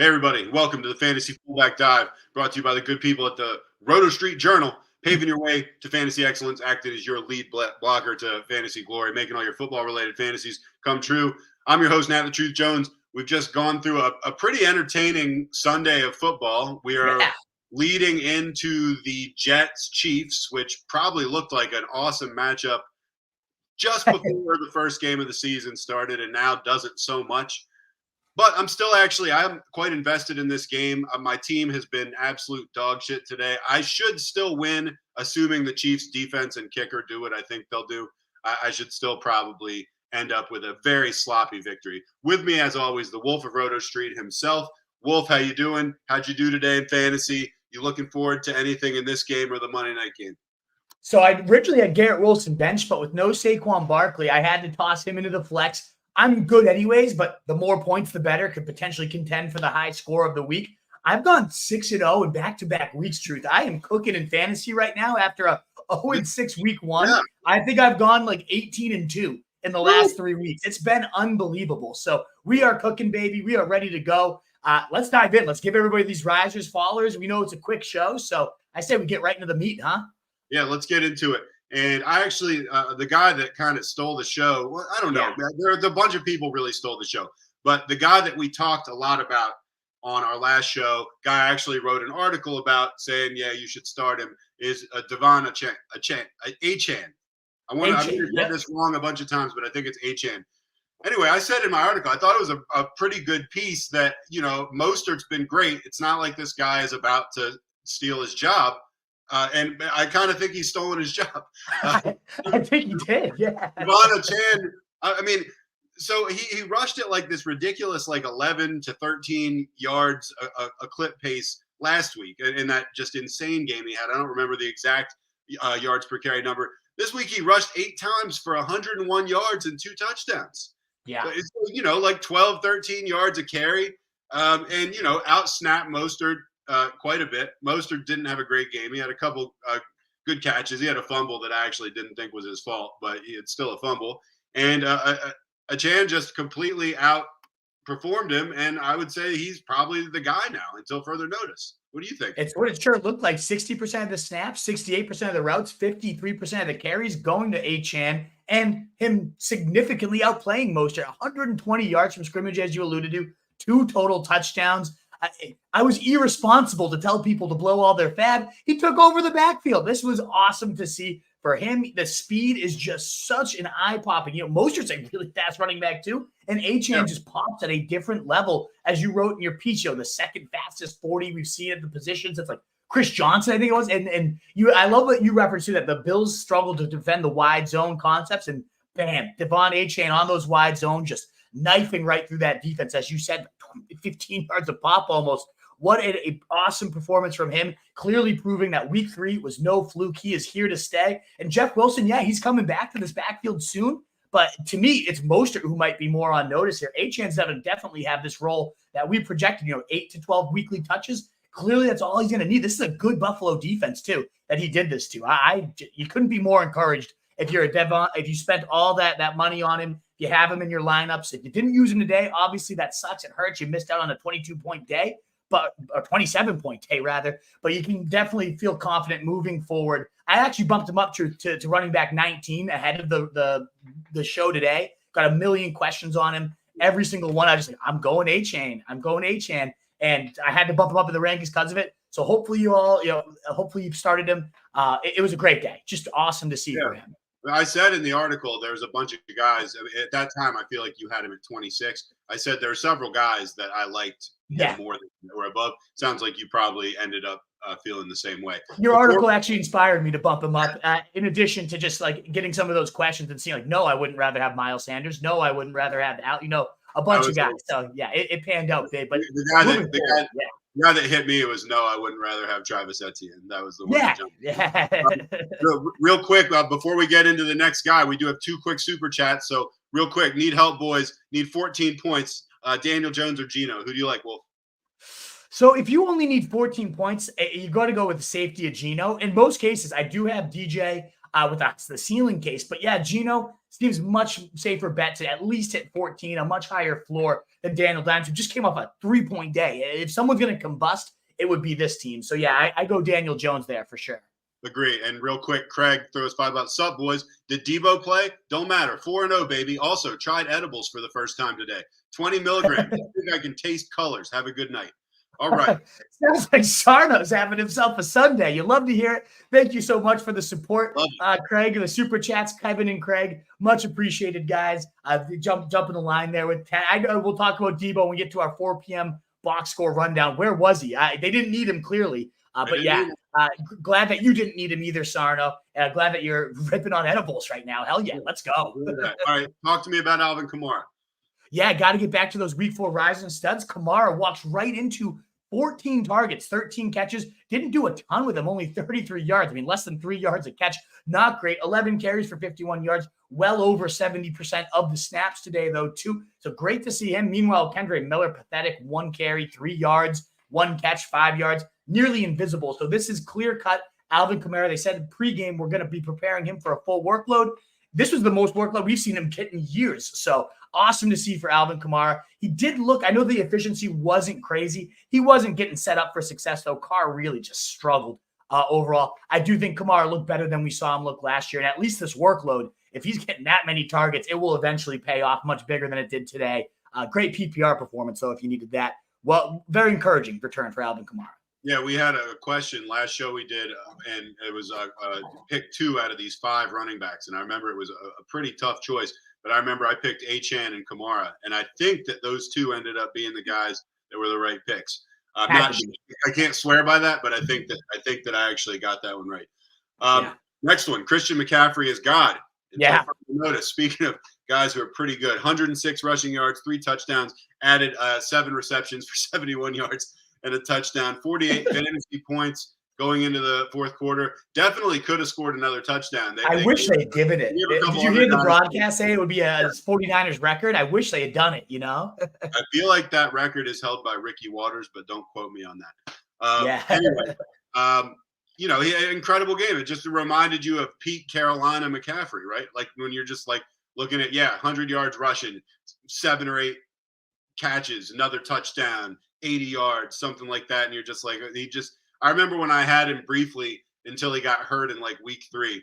Hey, everybody. Welcome to the Fantasy Fullback Dive, brought to you by the good people at the Roto Street Journal, paving your way to fantasy excellence, acting as your lead blocker to fantasy glory, making all your football-related fantasies come true. I'm your host, Nat the Truth Jones. We've just gone through a pretty entertaining Sunday of football. We are leading into the Jets-Chiefs, which probably looked like an awesome matchup just before the first game of the season started, and now doesn't so much. But I'm quite invested in this game. My team has been absolute dog shit today. I should still win, assuming the Chiefs defense and kicker do what I think they'll do. I should still probably end up with a very sloppy victory. With me, as always, the Wolf of Roto Street himself. Wolf, how you doing? How'd you do today in fantasy? You looking forward to anything in this game or the Monday night game? So I originally had Garrett Wilson bench, but with no Saquon Barkley, I had to toss him into the flex. I'm good anyways, but the more points, the better. Could potentially contend for the high score of the week. I've gone 6-0 in back-to-back weeks, Truth. I am cooking in fantasy right now after a 0-6 week one. Yeah. I think I've gone like 18-2 in the last 3 weeks. It's been unbelievable. So we are cooking, baby. We are ready to go. Let's dive in. Let's give everybody these risers, followers. We know it's a quick show, so I say we get right into the meat, huh? Yeah, let's get into it. And I actually, the guy that kind of stole the show, well, I don't know. There's a bunch of people really stole the show. But the guy that we talked a lot about on our last show, guy actually wrote an article about saying, yeah, you should start him, is De'Von Achane. I want to get this wrong a bunch of times, but I think it's Achane. Anyway, I said in my article, I thought it was a pretty good piece that, Mostert's been great. It's not like this guy is about to steal his job. And I kind of think he's stolen his job. I think he did, yeah. De'Von Achane, so he rushed it like this ridiculous, like 11 to 13 yards a clip pace last week in that just insane game he had. I don't remember the exact yards per carry number. This week he rushed 8 times for 101 yards and 2 touchdowns. Yeah. So it's, like 12, 13 yards a carry. And, out-snap Mostert quite a bit. Mostert didn't have a great game. He had a couple good catches. He had a fumble that I actually didn't think was his fault, but it's still a fumble. And Achane just completely outperformed him, and I would say he's probably the guy now until further notice. What do you think? It's what it sure looked like. 60% of the snaps, 68% of the routes, 53% of the carries going to Achane, and him significantly outplaying Mostert. 120 yards from scrimmage, as you alluded to, 2 total touchdowns. I was irresponsible to tell people to blow all their fab. He took over the backfield. This was awesome to see for him. The speed is just such an eye-popping. Mostert's a really fast running back too, and Achane just pops at a different level. As you wrote in your piece, the second fastest 40 we've seen at the positions. It's like Chris Johnson, I think it was. And I love what you referenced to, that the Bills struggled to defend the wide zone concepts, and bam, De'Von Achane on those wide zones, just knifing right through that defense, as you said, 15 yards a pop almost. What an awesome performance from him, clearly proving that week 3 was no fluke. He is here to stay. And Jeff Wilson, he's coming back to this backfield soon. But to me, it's Mostert who might be more on notice here. Achane's definitely have this role that we projected, 8 to 12 weekly touches. Clearly, that's all he's going to need. This is a good Buffalo defense, too, that he did this to. You couldn't be more encouraged if you're a De'Von, if you spent all that money on him. You have him in your lineups. If you didn't use him today, obviously that sucks. It hurts. You missed out on a 22-point day, or 27-point day rather. But you can definitely feel confident moving forward. I actually bumped him up to running back 19 ahead of the show today. Got a million questions on him. Every single one, I was like, I'm going Achane. And I had to bump him up in the rankings because of it. So hopefully hopefully you've started him. It was a great day. Just awesome to see for him. I said in the article, there's a bunch of guys. At that time, I feel like you had him at 26. I said there are several guys that I liked more than or above. Sounds like you probably ended up feeling the same way. Your article actually inspired me to bump him up, in addition to just like getting some of those questions and seeing like, no, I wouldn't rather have Miles Sanders. No, I wouldn't rather have a bunch of guys. So, it panned out big. But the guy that hit me was, no, I wouldn't rather have Travis Etienne. That was the one. Real quick, before we get into the next guy, we do have 2 quick super chats. So real quick, need help, boys. Need 14 points. Daniel Jones or Geno? Who do you like, Wolf? So if you only need 14 points, you got to go with the safety of Geno. In most cases, I do have DJ. with the ceiling case. But yeah, Geno seems much safer bet to at least hit 14, a much higher floor than Daniel Dimes, who just came off a 3-point day. If someone's going to combust, it would be this team. So yeah, I go Daniel Jones there for sure. Agree. And real quick, Craig throws $5. Sup, boys? Did Debo play? Don't matter. 4-0, baby. Also, tried edibles for the first time today. 20 milligrams. I think I can taste colors. Have a good night. All right. Sounds like Sarno's having himself a Sunday. You love to hear it. Thank you so much for the support, Craig, and the super chats, Kevin and Craig. Much appreciated, guys. Jump in the line there with Tad. I know we'll talk about Debo when we get to our 4 p.m. box score rundown. Where was he? They didn't need him clearly. But yeah, glad that you didn't need him either, Sarno. Glad that you're ripping on edibles right now. Hell yeah, let's go. All right, talk to me about Alvin Kamara. Yeah, got to get back to those week 4 rising studs. Kamara walks right into 14 targets, 13 catches. Didn't do a ton with him, only 33 yards. I mean, less than 3 yards a catch. Not great. 11 carries for 51 yards. Well over 70% of the snaps today, though, too. So great to see him. Meanwhile, Kendre Miller, pathetic. 1 carry, 3 yards, 1 catch, 5 yards. Nearly invisible. So this is clear-cut Alvin Kamara. They said in pregame we're going to be preparing him for a full workload. This was the most workload we've seen him get in years. So awesome to see for Alvin Kamara. He did look, I know the efficiency wasn't crazy. He wasn't getting set up for success, though. Carr really just struggled overall. I do think Kamara looked better than we saw him look last year. And at least this workload, if he's getting that many targets, it will eventually pay off much bigger than it did today. Great PPR performance, though, if you needed that. Well, very encouraging return for Alvin Kamara. Yeah, we had a question last show we did, and it was pick 2 out of these 5 running backs. And I remember it was a pretty tough choice, but I remember I picked Achane and Kamara. And I think that those 2 ended up being the guys that were the right picks. I can't swear by that, but I think that I actually got that one right. Next one, Christian McCaffrey is God. Yeah. Notice, speaking of guys who are pretty good, 106 rushing yards, 3 touchdowns, added 7 receptions for 71 yards. And a touchdown, 48 fantasy points going into the fourth quarter. Definitely could have scored another touchdown. I wish they'd given it. Did you hear the broadcast say it would be a 49ers record? I wish they had done it, I feel like that record is held by Ricky Waters, but don't quote me on that. Anyway, incredible game. It just reminded you of Pete Carolina McCaffrey, right? Like when you're just like looking at, 100 yards rushing, 7 or 8 catches, another touchdown, 80 yards, something like that. And you're just like, I remember when I had him briefly until he got hurt in like week 3.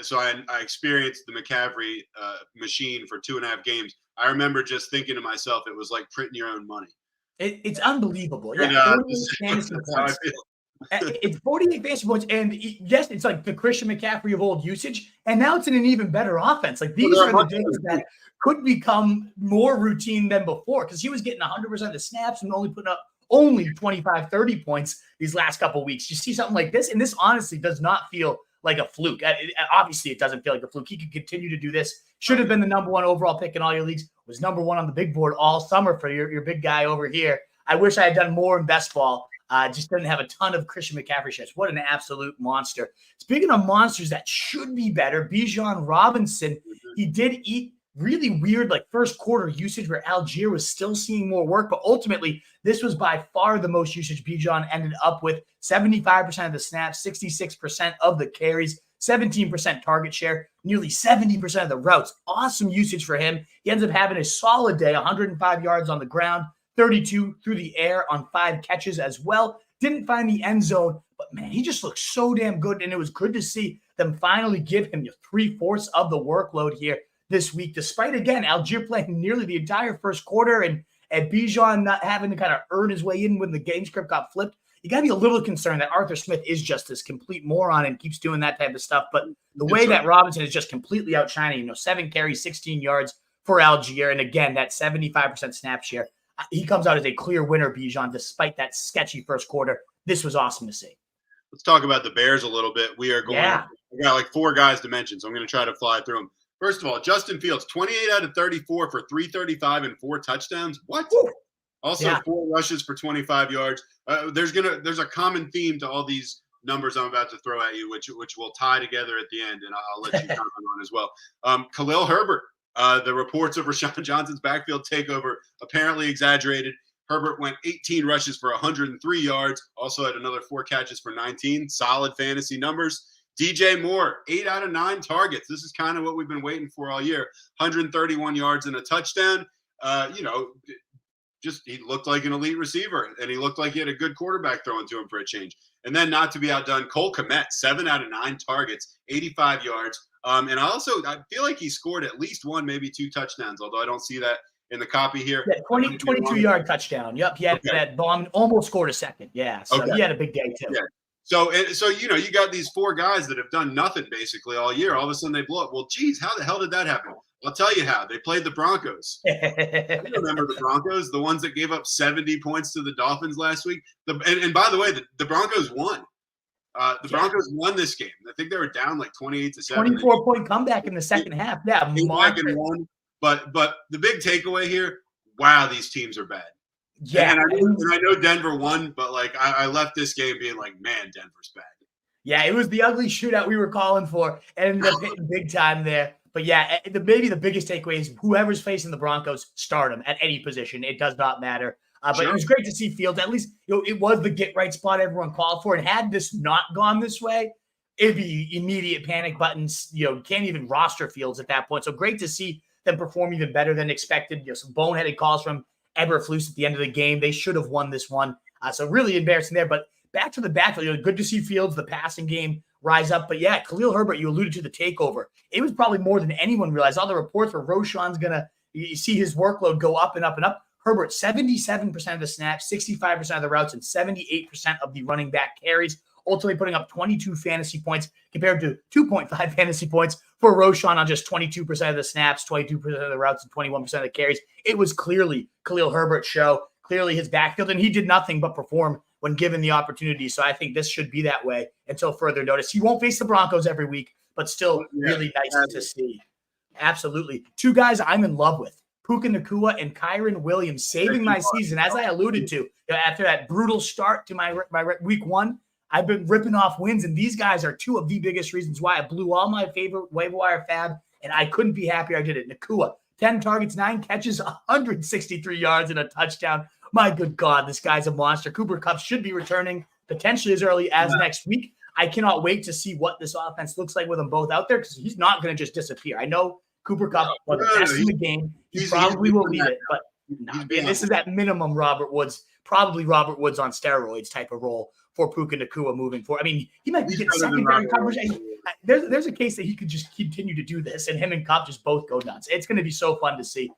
So I experienced the McCaffrey machine for 2.5 games. I remember just thinking to myself, it was like printing your own money. It's unbelievable. Yeah, it's 48 fantasy points. And yes, it's like the Christian McCaffrey of old usage. And now it's in an even better offense. Like these are the days that could become more routine than before because he was getting 100% of the snaps and only putting up only 25, 30 points these last couple of weeks. You see something like this, and this honestly does not feel like a fluke. Obviously, it doesn't feel like a fluke. He could continue to do this. Should have been the number 1 overall pick in all your leagues. Was number 1 on the big board all summer for your big guy over here. I wish I had done more in best ball. Just didn't have a ton of Christian McCaffrey shares. What an absolute monster. Speaking of monsters that should be better, Bijan Robinson, he did eat really weird like first quarter usage where Algier was still seeing more work, but ultimately this was by far the most usage Bijan ended up with. 75% of the snaps, 66% of the carries, 17% target share, nearly 70% of the routes. Awesome usage for him. He ends up having a solid day, 105 yards on the ground, 32 through the air on 5 catches as well. Didn't find the end zone, but man, he just looked so damn good. And it was good to see them finally give him 3/4 of the workload here this week, despite, again, Algier playing nearly the entire first quarter and Bijan not having to kind of earn his way in when the game script got flipped. You got to be a little concerned that Arthur Smith is just this complete moron and keeps doing that type of stuff. But the way that Robinson is just completely outshining, 7 carries, 16 yards for Algier. And again, that 75% snap share, he comes out as a clear winner, Bijan, despite that sketchy first quarter. This was awesome to see. Let's talk about the Bears a little bit. We got like 4 guys to mention, so I'm going to try to fly through them. First of all, Justin Fields, 28 out of 34 for 335 and 4 touchdowns. What? Woo! Also, 4 rushes for 25 yards. There's a common theme to all these numbers I'm about to throw at you, which will tie together at the end, and I'll let you comment on as well. Khalil Herbert, the reports of Rashawn Johnson's backfield takeover apparently exaggerated. Herbert went 18 rushes for 103 yards, also had another 4 catches for 19. Solid fantasy numbers. DJ Moore, 8 out of 9 targets. This is kind of what we've been waiting for all year. 131 yards and a touchdown. Just he looked like an elite receiver, and he looked like he had a good quarterback throwing to him for a change. And then, not to be outdone, Cole Kmet, 7 out of 9 targets, 85 yards. And I feel like he scored at least 1, maybe 2 touchdowns, although I don't see that in the copy here. Yeah, 22-yard touchdown. Yep, he had that bomb, almost scored a second. Yeah, so he had a big day too. Yeah. So you got these 4 guys that have done nothing basically all year. All of a sudden they blow up. Well, geez, how the hell did that happen? I'll tell you how. They played the Broncos. You remember the Broncos, the ones that gave up 70 points to the Dolphins last week? And by the way, the Broncos won. Broncos won this game. I think they were down like 28-7. 24-point comeback in the second half. Yeah, back and won. But the big takeaway here, wow, these teams are bad. Yeah. And I know Denver won, but like I left this game being like, man, Denver's bad. Yeah, it was the ugly shootout we were calling for, and ended up hitting big time there. But yeah, maybe the biggest takeaway is whoever's facing the Broncos, start them at any position. It does not matter. But It was great to see Fields. At least it was the get right spot everyone called for. And had this not gone this way, it'd be immediate panic buttons. Can't even roster Fields at that point. So great to see them perform even better than expected. Some boneheaded calls from Eberflus at the end of the game. They should have won this one. So really embarrassing there. But back to the backfield, good to see Fields, the passing game, rise up. But yeah, Khalil Herbert, you alluded to the takeover. It was probably more than anyone realized. All the reports were Roschon's going to see his workload go up and up and up. Herbert, 77% of the snaps, 65% of the routes, and 78% of the running back carries, ultimately putting up 22 fantasy points compared to 2.5 fantasy points for Roschon on just 22% of the snaps, 22% of the routes, and 21% of the carries. It was clearly Khalil Herbert's show, clearly his backfield, and he did nothing but perform when given the opportunity. So I think this should be that way until further notice. He won't face the Broncos every week, but still really nice to see. Absolutely. 2 guys I'm in love with, Puka Nacua and Kyron Williams, saving my season. As I alluded to, after that brutal start to my week 1, I've been ripping off wins, and these guys are 2 of the biggest reasons why I blew all my favorite waiver wire fab, and I couldn't be happier I did it. Nacua, 10 targets, 9 catches, 163 yards, and a touchdown. My good God, this guy's a monster. Cooper Kupp should be returning potentially as early as next week. I cannot wait to see what this offense looks like with them both out there, because he's not going to just disappear. I know Cooper Kupp was the best in the game. He probably will lead it, but this is at minimum Robert Woods on steroids type of role for Puka Nacua moving forward. I mean, he might be getting secondary coverage. There's a case that he could just continue to do this, and him and Kupp just both go nuts. It's going to be so fun to see.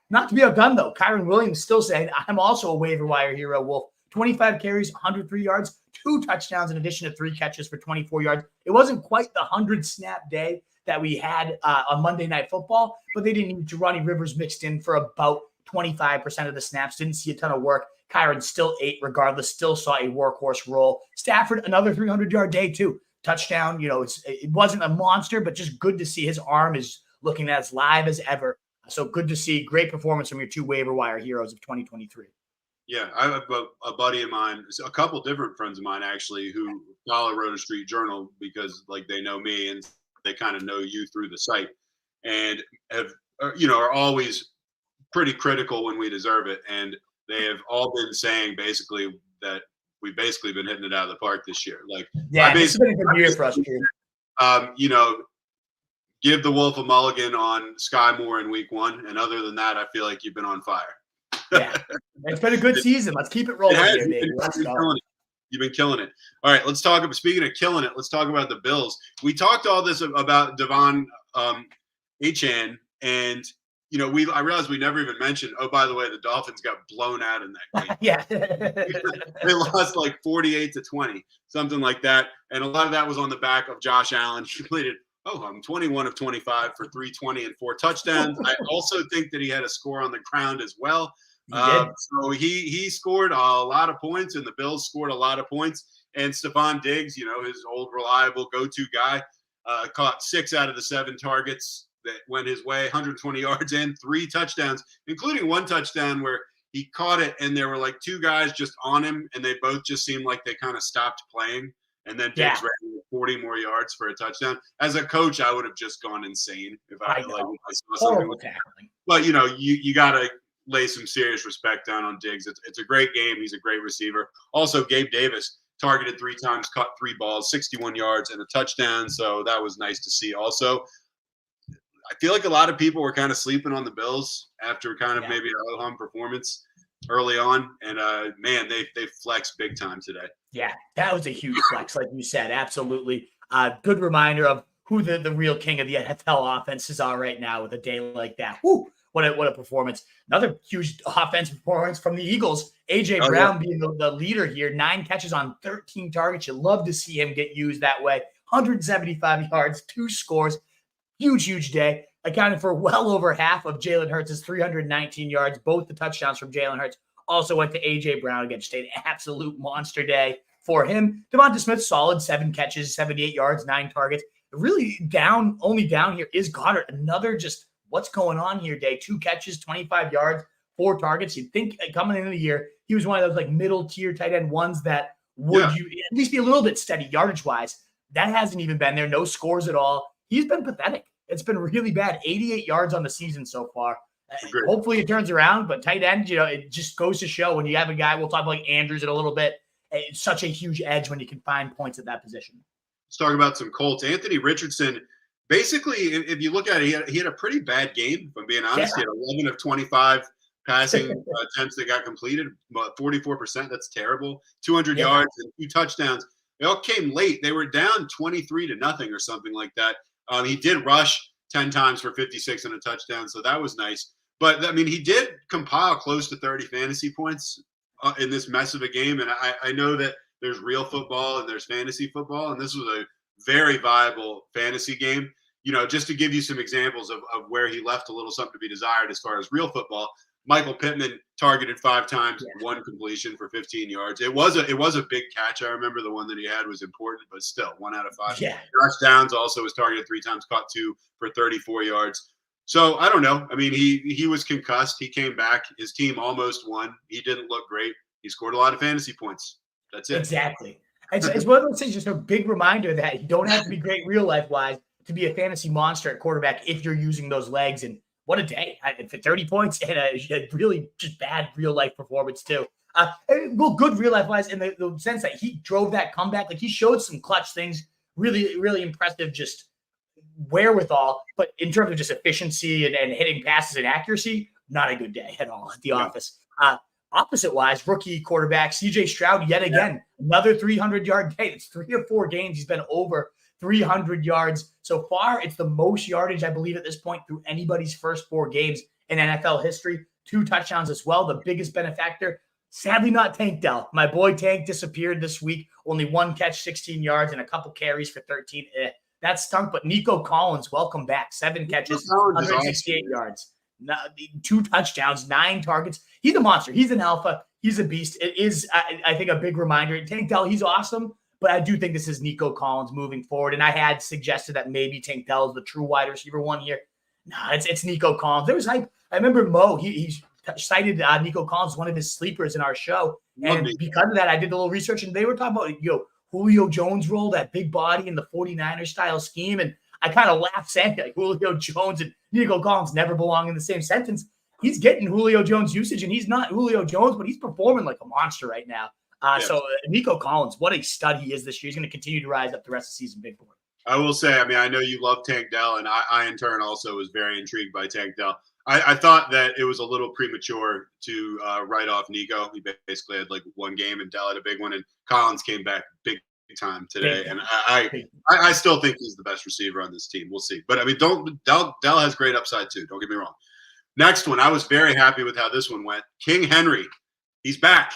Not to be outdone, though, Kyron Williams still saying, I'm also a waiver wire hero, Wolf. 25 carries, 103 yards, 2 touchdowns in addition to 3 catches for 24 yards. It wasn't quite the 100-snap day that we had on Monday Night Football, but they didn't need Ronnie Rivers mixed in for about 25% of the snaps. Didn't see a ton of work. Kyron still ate regardless, still saw a workhorse role. Stafford, another 300-yard day, too. Touchdown, it wasn't a monster, but just good to see his arm is looking as live as ever. So good to see. Great performance from your 2 waiver wire heroes of 2023. Yeah, I have a buddy of mine, a couple different friends of mine actually, who follow Roto Street Journal because like they know me and they kind of know you through the site, and are always pretty critical when we deserve it. And they have all been saying basically that we've basically been hitting it out of the park this year. Like, this has been a good year for us, dude. Give the Wolf a mulligan on Sky Moore in week 1. And other than that, I feel like you've been on fire. Yeah, it's been a good season. Let's keep it rolling here, baby. You've been killing it. All right, let's talk about, speaking of killing it, let's talk about the Bills. We talked all this about De'Von Achane, and I realized we never even mentioned, oh, by the way, the Dolphins got blown out in that game. Yeah. They lost like 48-20, something like that. And a lot of that was on the back of Josh Allen. He completed 21 of 25 for 320 and 4 touchdowns. I also think that he had a score on the ground as well. So he scored a lot of points, and the Bills scored a lot of points. And Stephon Diggs, his old reliable go-to guy, caught 6 out of the 7 targets that went his way, 120 yards and 3 touchdowns, including 1 touchdown where he caught it and there were like 2 guys just on him, and they both just seemed like they kind of stopped playing. And then Diggs ran 40 more yards for a touchdown. As a coach, I would have just gone insane if I saw something like that. But you got to lay some serious respect down on Diggs. It's a great game. He's a great receiver. Also, Gabe Davis, targeted 3 times, caught 3 balls, 61 yards, and a touchdown. So that was nice to see. Also, I feel like a lot of people were kind of sleeping on the Bills after kind of maybe a ho-hum performance early on. And man, they flexed big time today. Yeah, that was a huge flex, like you said. Absolutely. Good reminder of who the real king of the NFL offenses are right now with a day like that. Woo! What a performance. Another huge offensive performance from the Eagles. A.J. Brown being the leader here. 9 catches on 13 targets. You love to see him get used that way. 175 yards, 2 scores. Huge day. Accounted for well over half of Jalen Hurts' 319 yards. Both the touchdowns from Jalen Hurts also went to A.J. Brown again. Just an absolute monster day for him. Devonta Smith, solid 7 catches, 78 yards, 9 targets. Really only down here is Goddard. Another just what's going on here day. 2 catches, 25 yards, 4 targets. You'd think coming into the year, he was one of those like middle tier tight end ones that would at least be a little bit steady yardage wise. That hasn't even been there. No scores at all. He's been pathetic. It's been really bad. 88 yards on the season so far. Hopefully it turns around, but tight end, it just goes to show when you have a guy, we'll talk about like Andrews in a little bit. It's such a huge edge when you can find points at that position. Let's talk about some Colts. Anthony Richardson, basically, if you look at it, he had a pretty bad game, if I'm being honest. He had 11 of 25 passing attempts that got completed, about 44%. That's terrible. 200 yards and 2 touchdowns. They all came late. They were down 23-0 or something like that. He did rush 10 times for 56 and a touchdown, so that was nice. But, I mean, he did compile close to 30 fantasy points in this mess of a game, and I know that there's real football and there's fantasy football, and this was a very viable fantasy game. Just to give you some examples of where he left a little something to be desired as far as real football, Michael Pittman targeted 5 times, 1 completion for 15 yards. It was a big catch. I remember the one that he had was important, but still 1 out of 5. Yeah. Josh Downs also was targeted 3 times, caught 2 for 34 yards. So I don't know. I mean, he was concussed. He came back. His team almost won. He didn't look great. He scored a lot of fantasy points. That's it. Exactly. It's one of those things, just a big reminder that you don't have to be great real life wise to be a fantasy monster at quarterback if you're using those legs. And what a day. For 30 points and a really just bad real life performance too. Well, good real life wise in the sense that he drove that comeback. Like he showed some clutch things, really, really impressive, just wherewithal. But in terms of just efficiency and hitting passes and accuracy, not a good day at all at the office. Opposite wise, rookie quarterback CJ Stroud yet again, another 300-yard day. It's 3 or 4 games he's been over 300 yards so far. It's the most yardage, I believe, at this point through anybody's first 4 games in NFL history. 2 touchdowns as well. The biggest benefactor, sadly not Tank Dell. My boy Tank disappeared this week. Only 1 catch, 16 yards, and a couple carries for 13. That stunk. But Nico Collins, welcome back. 7 catches, 168 yards. 2 touchdowns, 9 targets. He's a monster. He's an alpha. He's a beast. It is, I think, a big reminder. Tank Dell, he's awesome, but I do think this is Nico Collins moving forward. And I had suggested that maybe Tank Dell is the true wide receiver one here. No, it's Nico Collins. There was hype. I remember Mo, he cited Nico Collins, one of his sleepers in our show. And because of that, I did a little research, and they were talking about Julio Jones' role, that big body in the 49ers style scheme. And I kind of laughed saying like Julio Jones and Nico Collins never belong in the same sentence. He's getting Julio Jones usage, and he's not Julio Jones, but he's performing like a monster right now. So Nico Collins, what a stud he is this year. He's going to continue to rise up the rest of the season big boy. I will say, I mean, I know you love Tank Dell, and I in turn also was very intrigued by Tank Dell. I thought that it was a little premature to write off Nico. He basically had like 1 game, and Dell had a big one, and Collins came back big time today. And I still think he's the best receiver on this team. We'll see. But I mean, Dell has great upside too. Don't get me wrong. Next one, I was very happy with how this one went. King Henry, he's back.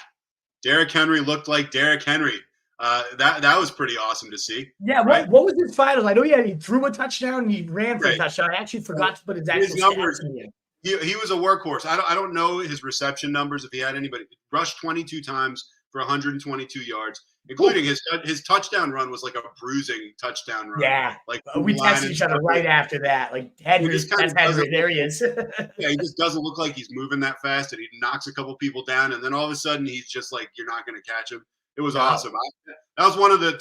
Derrick Henry looked like Derrick Henry. That was pretty awesome to see. Yeah, right? What was his finals? I know he threw a touchdown and he ran for a touchdown. I actually forgot to put his actual numbers in here. He was a workhorse. I don't know his reception numbers if he had anybody. Rushed 22 times for 122 yards, including his touchdown run was like a bruising touchdown run. Yeah, like we texted each other right after that. Like Henry, there he is. Yeah, he just doesn't look like he's moving that fast, and he knocks a couple people down, and then all of a sudden he's just like, you're not going to catch him. It was awesome. That was one of a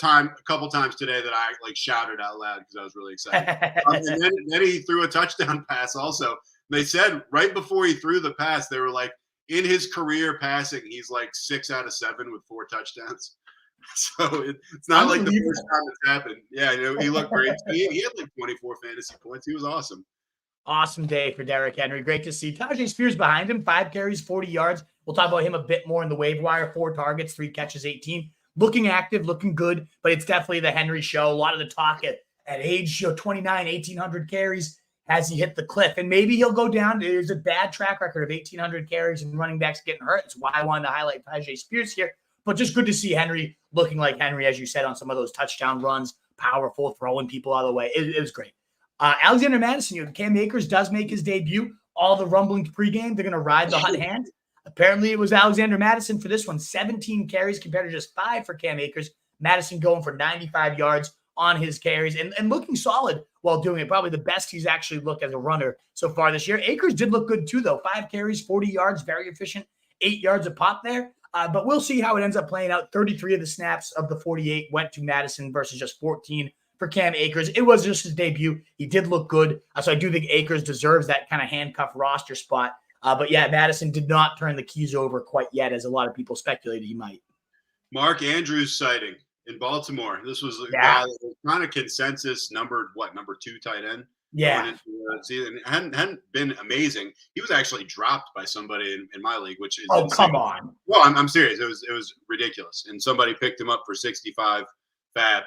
couple times today that I like shouted out loud because I was really excited. And then he threw a touchdown pass also. They said right before he threw the pass, they were like, in his career passing, he's like 6 out of 7 with 4 touchdowns. So it's not like the Unbelievable. first time it's happened. Yeah, he looked great. He had like 24 fantasy points. He was awesome. Awesome day for Derrick Henry. Great to see. Tajay Spears behind him, 5 carries, 40 yards. We'll talk about him a bit more in the waiver wire. 4 targets, 3 catches, 18. Looking active, looking good, but it's definitely the Henry show. A lot of the talk at age 29, 1,800 carries. Has he hit the cliff? And maybe he'll go down. There's a bad track record of 1,800 carries and running backs getting hurt. That's why I wanted to highlight Tajay Spears here. But just good to see Henry looking like Henry, as you said, on some of those touchdown runs, powerful, throwing people out of the way. It was great. Alexander Madison, Cam Akers does make his debut. All the rumblings pregame, they're going to ride the hot hand. Apparently, it was Alexander Madison for this one. 17 carries compared to just 5 for Cam Akers. Madison going for 95 yards on his carries and looking solid while doing it. Probably the best he's actually looked as a runner so far this year. Akers did look good too, though. 5 carries, 40 yards, very efficient. 8 yards a pop there. But we'll see how it ends up playing out. 33 of the snaps of the 48 went to Madison versus just 14 for Cam Akers. It was just his debut. He did look good. So I do think Akers deserves that kind of handcuff roster spot. But yeah, Madison did not turn the keys over quite yet, as a lot of people speculated he might. Mark Andrews sighting in Baltimore. This was a guy that was kind of consensus number 2 tight end. Yeah. Season. Hadn't been amazing. He was actually dropped by somebody in my league, which is insane. Come on. Well, I'm serious. It was ridiculous. And somebody picked him up for 65 fab.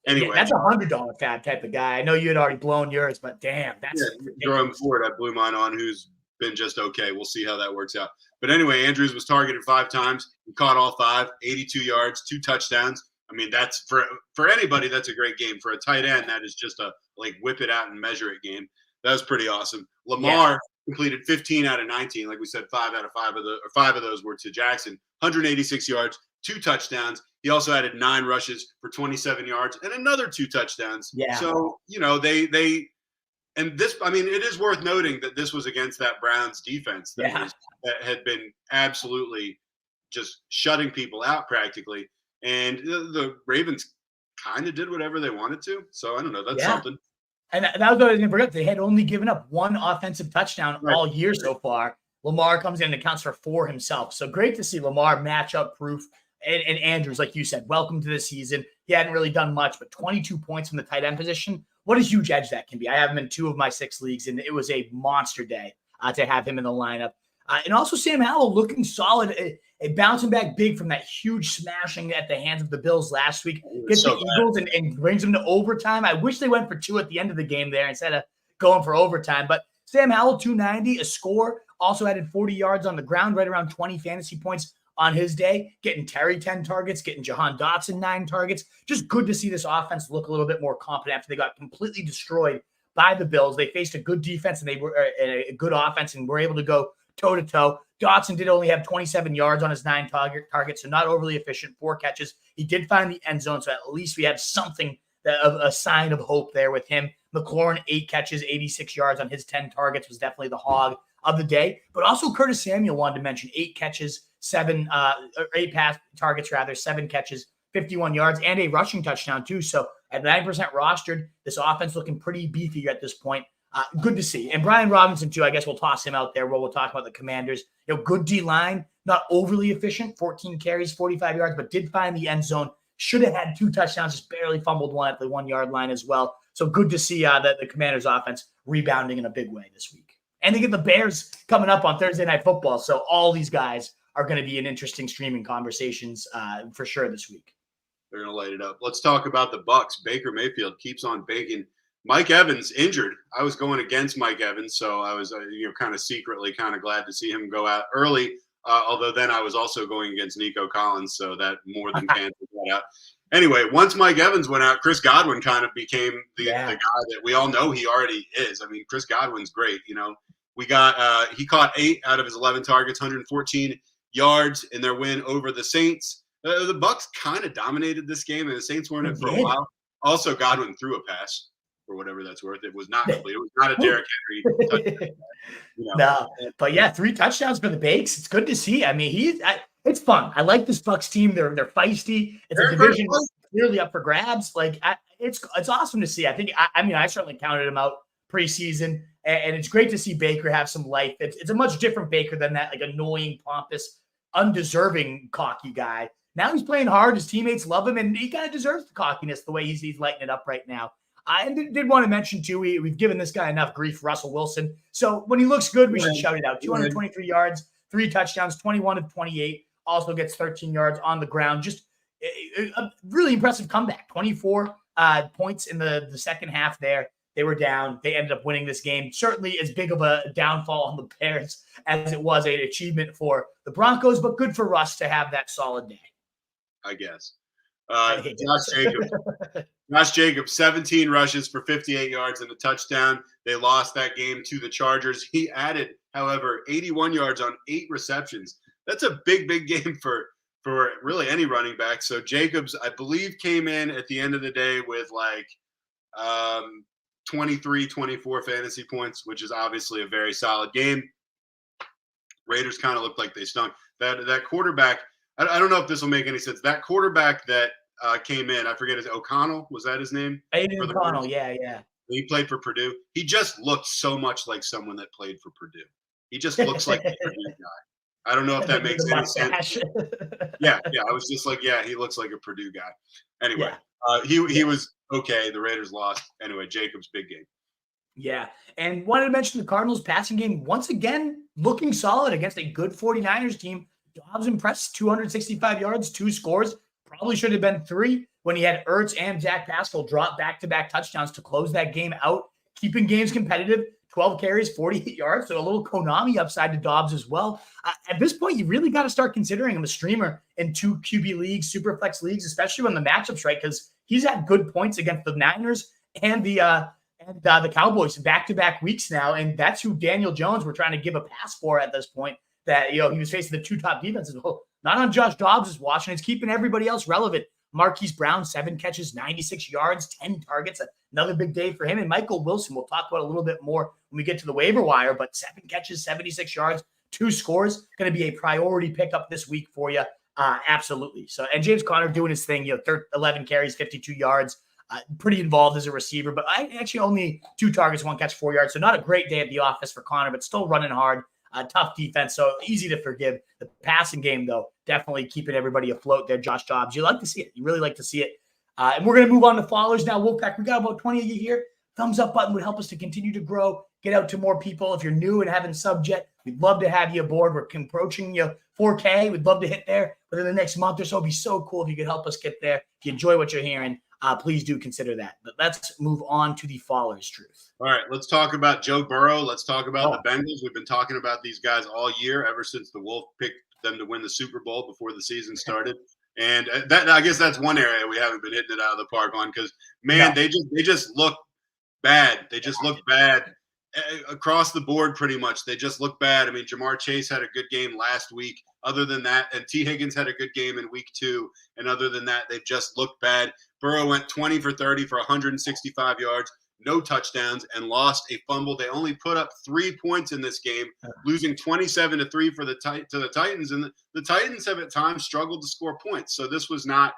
Anyway, that's $100 fab type of guy. I know you had already blown yours, but damn, that's Jerome Ford. I blew mine on, who's been just okay. We'll see how that works out. But anyway, Andrews was targeted 5 times. He caught all 5, 82 yards, 2 touchdowns. I mean, that's for anybody, that's a great game. For a tight end, that is just a whip it out and measure it game. That was pretty awesome. Lamar completed 15 out of 19. Like we said, 5 of those were to Jackson. 186 yards, 2 touchdowns. He also added 9 rushes for 27 yards and another 2 touchdowns. Yeah. So, they and this, I mean, it is worth noting that this was against that Browns defense that had been absolutely just shutting people out practically. And the Ravens kind of did whatever they wanted to. So I don't know. That's something. And that was what I was going to bring up. They had only given up 1 offensive touchdown all year so far. Lamar comes in and accounts for 4 himself. So great to see Lamar matchup proof. And Andrews, like you said, welcome to the season. He hadn't really done much, but 22 points from the tight end position. What a huge edge that can be. I have him in 2 of my 6 leagues, and it was a monster day to have him in the lineup. And also Sam Howell looking solid, bouncing back big from that huge smashing at the hands of the Bills last week. Gets the Eagles and brings them to overtime. I wish they went for 2 at the end of the game there instead of going for overtime. But Sam Howell, 290, a score. Also added 40 yards on the ground, right around 20 fantasy points on his day, getting Terry 10 targets, getting Jahan Dotson 9 targets. Just good to see this offense look a little bit more confident after they got completely destroyed by the Bills. They faced a good defense and they were a good offense and were able to go toe-to-toe. Dotson did only have 27 yards on his 9 targets, so not overly efficient, 4 catches. He did find the end zone, so at least we have something of a sign of hope there with him. McLaurin, 8 catches, 86 yards on his 10 targets, was definitely the hog of the day. But also Curtis Samuel wanted to mention 8 catches, 8 pass targets, 7 catches, 51 yards, and a rushing touchdown too. So at 9% rostered, this offense looking pretty beefy at this point. Good to see. And Brian Robinson too, I guess we'll toss him out there where we'll talk about the Commanders. Good D-line, not overly efficient, 14 carries, 45 yards, but did find the end zone. Should have had 2 touchdowns, just barely fumbled 1 at the 1-yard line as well. So good to see that the Commanders offense rebounding in a big way this week. And they get the Bears coming up on Thursday Night Football. So all these guys are going to be in interesting streaming conversations for sure this week. They're going to light it up. Let's talk about the Bucs. Baker Mayfield keeps on baking. Mike Evans injured. I was going against Mike Evans, so I was kind of secretly kind of glad to see him go out early. Although then I was also going against Nico Collins, so that more than canceled that out. Anyway, once Mike Evans went out, Chris Godwin kind of became the guy that we all know he already is. I mean, Chris Godwin's great. We got he caught 8 out of his 11 targets, 114 yards in their win over the Saints. The Bucs kind of dominated this game, and the Saints weren't in for a while. Also, Godwin threw a pass for whatever that's worth. It was not complete. It was not a Derrick Henry touchdown. No, but yeah, 3 touchdowns for the Bakes. It's good to see. I mean, it's fun. I like this Bucs team. They're feisty. It's a division clearly up for grabs. It's awesome to see. I certainly counted him out preseason, and it's great to see Baker have some life. It's a much different Baker than that annoying, pompous, undeserving, cocky guy. Now he's playing hard. His teammates love him, and he kind of deserves the cockiness the way he's lighting it up right now. I did want to mention, too, we've given this guy enough grief, Russell Wilson. So when he looks good, we should shout it out. 223 yards, 3 touchdowns, 21 of 28. Also gets 13 yards on the ground. Just a really impressive comeback. 24 points in the second half there. They were down. They ended up winning this game. Certainly as big of a downfall on the Bears as it was an achievement for the Broncos, but good for Russ to have that solid day. I guess. Josh Jacobs, 17 rushes for 58 yards and a touchdown. They lost that game to the Chargers. He added, however, 81 yards on 8 receptions. That's a big game for really any running back. So Jacobs, I believe, came in at the end of the day with like 23, 24 fantasy points, which is obviously a very solid game. Raiders kind of looked like they stunk. That quarterback, I don't know if this will make any sense. That quarterback that came in, I forget his O'Connell, was that his name? Aiden O'Connell, yeah. He played for Purdue. He just looked so much like someone that played for Purdue. He just looks like a Purdue guy. I don't know if that makes any sense. Yeah. I was just like, yeah, he looks like a Purdue guy. Anyway, he was okay. The Raiders lost. Anyway, Jacobs, big game. Yeah, and wanted to mention the Cardinals passing game once again looking solid against a good 49ers team. Dobbs impressed, 265 yards, 2 scores. Probably should have been 3 when he had Ertz and Jack Pascal drop back-to-back touchdowns to close that game out, keeping games competitive. 12 carries, 48 yards, so a little Konami upside to Dobbs as well. At this point, you really got to start considering him a streamer in 2 QB leagues, Superflex leagues, especially when the matchup's right, because he's had good points against the Niners and the Cowboys back-to-back weeks now, and that's who Daniel Jones we're trying to give a pass for at this point. That he was facing the 2 top defenses. Well, not on Josh Dobbs' watch, and it's keeping everybody else relevant. Marquise Brown, 7 catches, 96 yards, 10 targets. Another big day for him. And Michael Wilson, we'll talk about a little bit more when we get to the waiver wire, but 7 catches, 76 yards, 2 scores. Going to be a priority pickup this week for you. Absolutely. So, and James Conner doing his thing, 11 carries, 52 yards. Pretty involved as a receiver, but I actually only 2 targets, 1 catch, 4 yards. So not a great day at the office for Conner, but still running hard. Tough defense, so easy to forgive. The passing game, though, definitely keeping everybody afloat there. Josh Dobbs, you like to see it. You really like to see it. And we're going to move on to followers now. Wolfpack, we got about 20 of you here. Thumbs up button would help us to continue to grow, get out to more people. If you're new and haven't subbed yet, we'd love to have you aboard. We're approaching 4K. We'd love to hit there within the next month or so. It'd be so cool if you could help us get there. If you enjoy what you're hearing, please do consider that. But let's move on to the followers' truth. All right, let's talk about Joe Burrow. Let's talk about the Bengals. We've been talking about these guys all year, ever since the Wolf picked them to win the Super Bowl before the season started. And that, I guess that's one area we haven't been hitting it out of the park on because, man, they just look bad. They just look bad across the board pretty much. They just look bad. I mean, Jamar Chase had a good game last week. Other than that, and T. Higgins had a good game in week 2. And other than that, they've just looked bad. Burrow went 20 for 30 for 165 yards. No touchdowns, and lost a fumble. They only put up 3 points in this game, losing 27-3 for to the Titans. And the Titans have at times struggled to score points. So this was not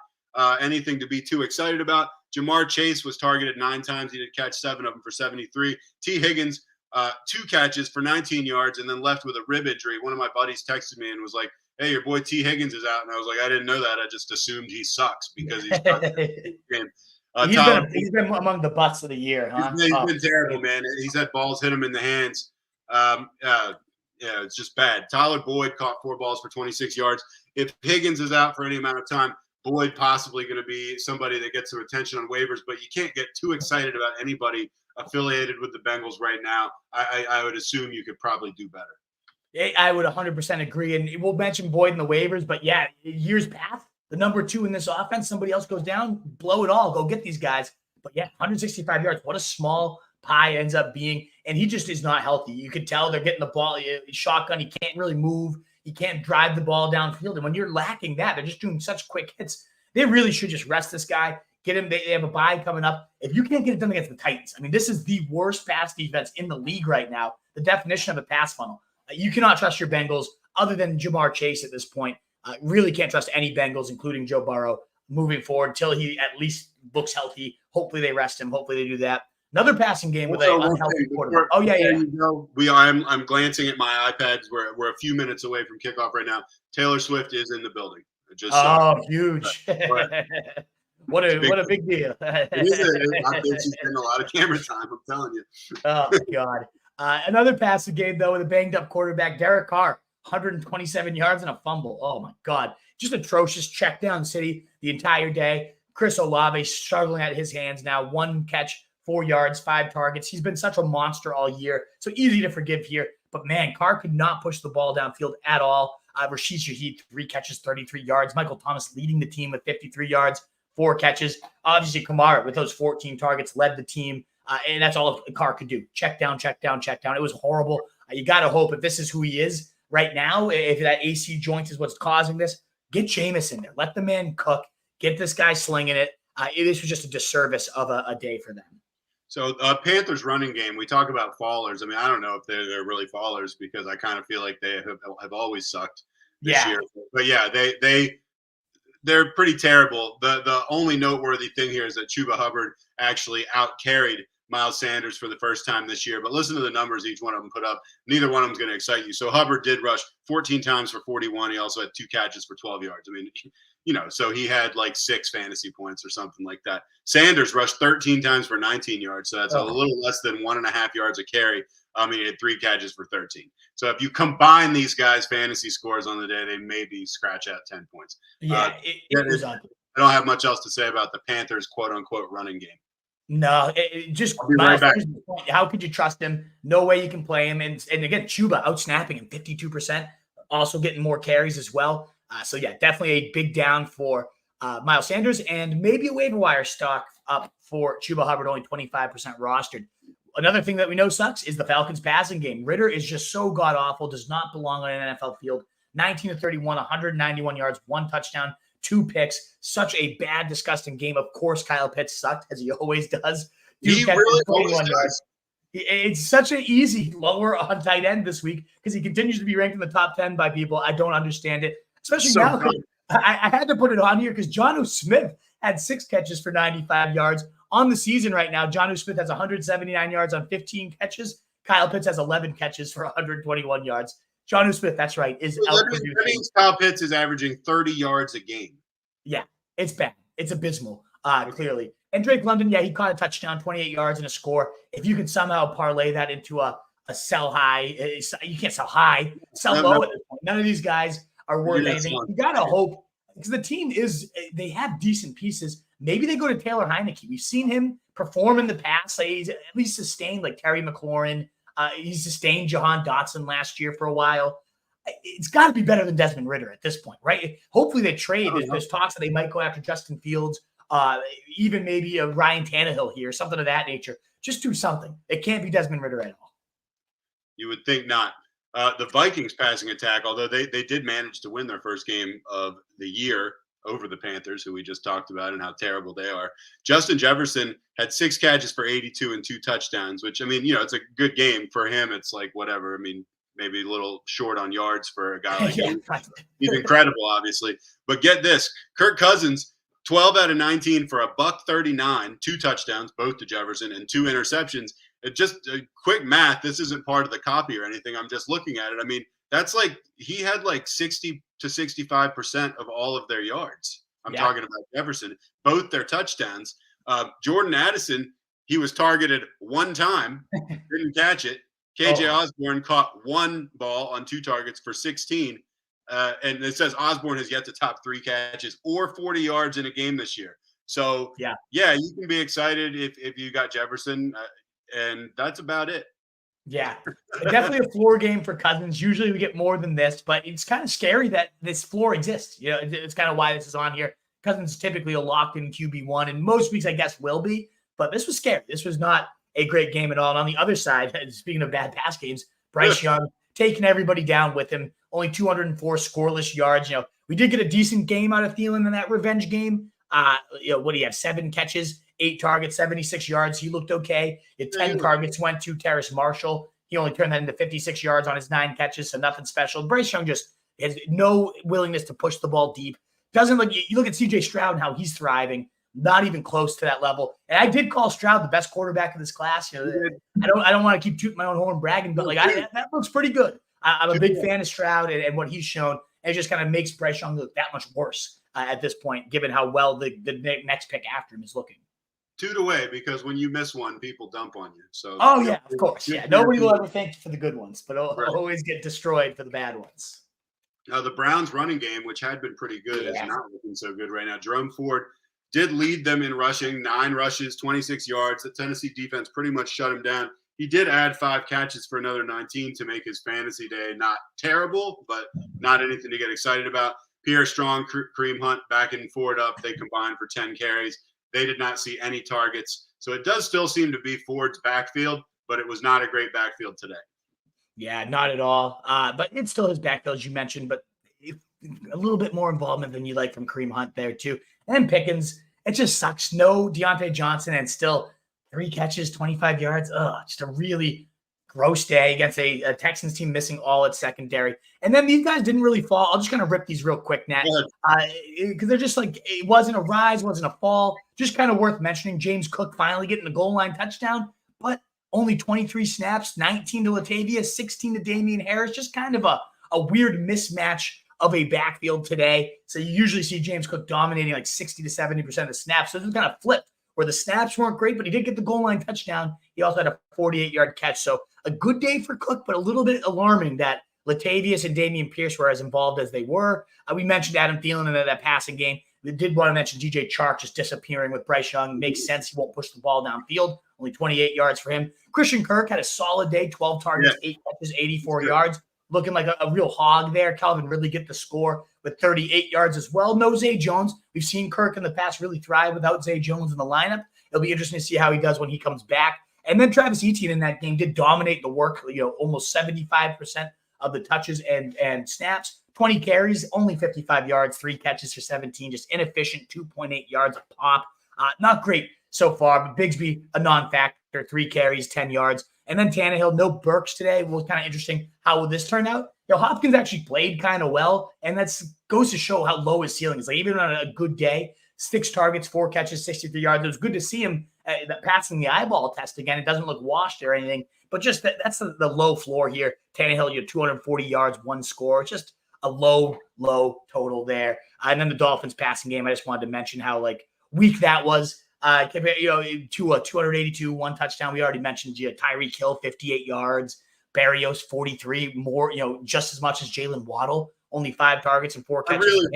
anything to be too excited about. Jamar Chase was targeted 9 times. He did catch 7 of them for 73. T. Higgins, 2 catches for 19 yards, and then left with a rib injury. One of my buddies texted me and was like, "Hey, your boy T. Higgins is out." And I was like, "I didn't know that. I just assumed he sucks because he's game." He's been among the busts of the year, huh? He's been terrible, man. He's had balls hit him in the hands. It's just bad. Tyler Boyd caught 4 balls for 26 yards. If Higgins is out for any amount of time, Boyd possibly going to be somebody that gets some attention on waivers, but you can't get too excited about anybody affiliated with the Bengals right now. I would assume you could probably do better. I would 100% agree, and we'll mention Boyd in the waivers, but yeah, years past, the number 2 in this offense, somebody else goes down, blow it all, go get these guys. But yeah, 165 yards, what a small pie ends up being, and he just is not healthy. You could tell they're getting the ball, shotgun, he can't really move, he can't drive the ball downfield, and when you're lacking that, they're just doing such quick hits. They really should just rest this guy, get him, they have a bye coming up. If you can't get it done against the Titans, I mean, this is the worst pass defense in the league right now, the definition of a pass funnel. You cannot trust your Bengals other than Jamar Chase at this point. Really can't trust any Bengals, including Joe Burrow, moving forward until he at least looks healthy. Hopefully they rest him. Hopefully they do that. Another passing game with an unhealthy quarterback. Oh, yeah. I'm glancing at my iPads. We're a few minutes away from kickoff right now. Taylor Swift is in the building. Just so. Huge. But What a big deal. it is I think she's getting a lot of camera time. I'm telling you. Oh, God. Another passing game, though, with a banged-up quarterback, Derek Carr, 127 yards and a fumble. Oh, my God. Just atrocious check down city the entire day. Chris Olave struggling at his hands now. 1 catch, 4 yards, 5 targets. He's been such a monster all year, so easy to forgive here. But, man, Carr could not push the ball downfield at all. Rashid Shaheed, 3 catches, 33 yards. Michael Thomas leading the team with 53 yards, 4 catches. Obviously, Kamara with those 14 targets led the team. And that's all Carr could do. Check down, check down, check down. It was horrible. You got to hope if this is who he is right now, if that AC joint is what's causing this, get Jameis in there. Let the man cook. Get this guy slinging it. This was just a disservice of a day for them. So Panthers running game, we talk about fallers. I mean, I don't know if they're really fallers because I kind of feel like they have always sucked this year. But yeah, they're pretty terrible. The only noteworthy thing here is that Chuba Hubbard actually out-carried Miles Sanders for the first time this year. But listen to the numbers each one of them put up. Neither one of them is going to excite you. So Hubbard did rush 14 times for 41. He also had 2 catches for 12 yards. I mean, so he had like 6 fantasy points or something like that. Sanders rushed 13 times for 19 yards. So that's a little less than 1.5 yards a carry. He had 3 catches for 13. So if you combine these guys' fantasy scores on the day, they maybe scratch at 10 points. Yeah, it was ugly. I don't have much else to say about the Panthers' quote-unquote running game. No, just right how could you trust him? No way you can play him. And again, Chuba outsnapping him 52%, also getting more carries as well. So, yeah, definitely a big down for Miles Sanders and maybe a waiver wire stock up for Chuba Hubbard, only 25% rostered. Another thing that we know sucks is the Falcons' passing game. Ritter is just so god-awful, does not belong on an NFL field. 19 to 31, 191 yards, 1 touchdown, 2 picks. Such a bad, disgusting game. Of course, Kyle Pitts sucked, as he always does. He really always does. It's such an easy lower on tight end this week because he continues to be ranked in the top 10 by people. I don't understand it, especially now. I had to put it on here because Jonnu Smith had 6 catches for 95 yards. On the season right now, Jonnu Smith has 179 yards on 15 catches. Kyle Pitts has 11 catches for 121 yards. Jonnu Smith, that's right, is outproducing. That means Kyle Pitts is averaging 30 yards a game. Yeah, it's bad. It's abysmal, clearly. And Drake London, yeah, he caught a touchdown, 28 yards and a score. If you can somehow parlay that into a sell high, you can't sell high, sell low at this point. None of these guys are worth anything. You got to hope, because the team they have decent pieces. Maybe they go to Taylor Heineke. We've seen him perform in the past. He's at least sustained like Terry McLaurin. He sustained Jahan Dotson last year for a while. It's got to be better than Desmond Ritter at this point, right? Hopefully they trade. There's talks that they might go after Justin Fields, even maybe a Ryan Tannehill here, something of that nature. Just do something. It can't be Desmond Ritter at all. You would think not. The Vikings passing attack, although they did manage to win their first game of the year over the Panthers, who we just talked about and how terrible they are. Justin Jefferson had 6 catches for 82 and 2 touchdowns, which, I mean, it's a good game for him. It's like whatever. I mean, maybe a little short on yards for a guy like him. He's incredible, obviously. But get this, Kirk Cousins, 12 out of 19 for $139, 2 touchdowns, both to Jefferson, and 2 interceptions. Just quick math. This isn't part of the copy or anything. I'm just looking at it. I mean, that's like he had like 60 to 65% of all of their yards. I'm talking about Jefferson, both their touchdowns. Jordan Addison, he was targeted 1 time, didn't catch it. KJ Osborne caught 1 ball on 2 targets for 16. And it says Osborne has yet to top 3 catches or 40 yards in a game this year. So, yeah, you can be excited if you got Jefferson, and that's about it. Yeah, definitely a floor game for Cousins. Usually we get more than this, but it's kind of scary that this floor exists. It's kind of why this is on here. Cousins is typically a locked-in QB1, and most weeks, I guess, will be. But this was scary. This was not a great game at all. And on the other side, speaking of bad pass games, Bryce Young taking everybody down with him. Only 204 scoreless yards. We did get a decent game out of Thielen in that revenge game. What do you have? 7 catches, 8 targets, 76 yards. He looked okay. 10 targets went to Terrace Marshall. He only turned that into 56 yards on his 9 catches, so nothing special. Bryce Young just has no willingness to push the ball deep. Doesn't look. You look at C.J. Stroud and how he's thriving. Not even close to that level. And I did call Stroud the best quarterback in this class. I don't want to keep tooting my own horn bragging, but that looks pretty good. I'm a big fan of Stroud and what he's shown. And it just kind of makes Bryce Young look that much worse at this point, given how well the next pick after him is looking. Toot away, because when you miss one, people dump on you. So yeah, of course. Yeah, nobody will ever thank you for the good ones, but always get destroyed for the bad ones. The Browns running game, which had been pretty good, is not looking so good right now. Jerome Ford did lead them in rushing, 9 rushes, 26 yards. The Tennessee defense pretty much shut him down. He did add 5 catches for another 19 to make his fantasy day not terrible, but not anything to get excited about. Pierre Strong, Kareem Hunt backing Ford up. They combined for 10 carries. They did not see any targets. So it does still seem to be Ford's backfield, but it was not a great backfield today. Yeah, not at all. But it's still his backfield, as you mentioned, but a little bit more involvement than you like from Kareem Hunt there, too. And Pickens, it just sucks. No Deontay Johnson, and still 3 catches, 25 yards. Just a really gross day against a Texans team missing all its secondary. And then these guys didn't really fall. I'm just going to rip these real quick, Nat, because they're just like, it wasn't a rise, wasn't a fall. Just kind of worth mentioning. James Cook finally getting the goal line touchdown, but only 23 snaps, 19 to Latavius, 16 to Damian Harris. Just kind of a weird mismatch of a backfield today. So you usually see James Cook dominating like 60 to 70% of the snaps. So this is kind of flipped, where the snaps weren't great, but he did get the goal line touchdown. He also had a 48-yard catch. So a good day for Cook, but a little bit alarming that Latavius and Dameon Pierce were as involved as they were. We mentioned Adam Thielen in that passing game. We did want to mention DJ Chark just disappearing with Bryce Young. Makes sense. He won't push the ball downfield. Only 28 yards for him. Christian Kirk had a solid day, 12 targets, 8 catches, 84 yards. Looking like a real hog there. Calvin Ridley get the score with 38 yards as well. No Zay Jones. We've seen Kirk in the past really thrive without Zay Jones in the lineup. It'll be interesting to see how he does when he comes back. And then Travis Etienne in that game did dominate the work, almost 75% of the touches and snaps. 20 carries, only 55 yards, 3 catches for 17, just inefficient, 2.8 yards a pop. Not great so far, but Bigsby, a non-factor, 3 carries, 10 yards. And then Tannehill, no Burks today. Was kind of interesting. How will this turn out? Hopkins actually played kind of well, and that goes to show how low his ceiling is. Like, even on a good day, 6 targets, 4 catches, 63 yards. It was good to see him passing the eyeball test again. It doesn't look washed or anything, but just that's the low floor here. Tannehill, 240 yards, 1 score. Just a low total there. And then the Dolphins passing game, I just wanted to mention how weak that was. Compared, to a 282, 1 touchdown. We already mentioned Tyreek Hill, 58 yards. Barrios, 43, more, just as much as Jalen Waddle, only 5 targets and 4 catches.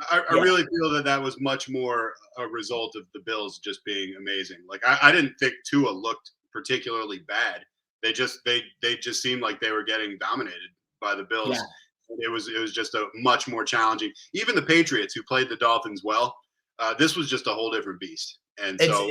I really feel that was much more a result of the Bills just being amazing. I didn't think Tua looked particularly bad. They just seemed like they were getting dominated by the Bills. Yeah. It was just a much more challenging. Even the Patriots, who played the Dolphins well, this was just a whole different beast. And so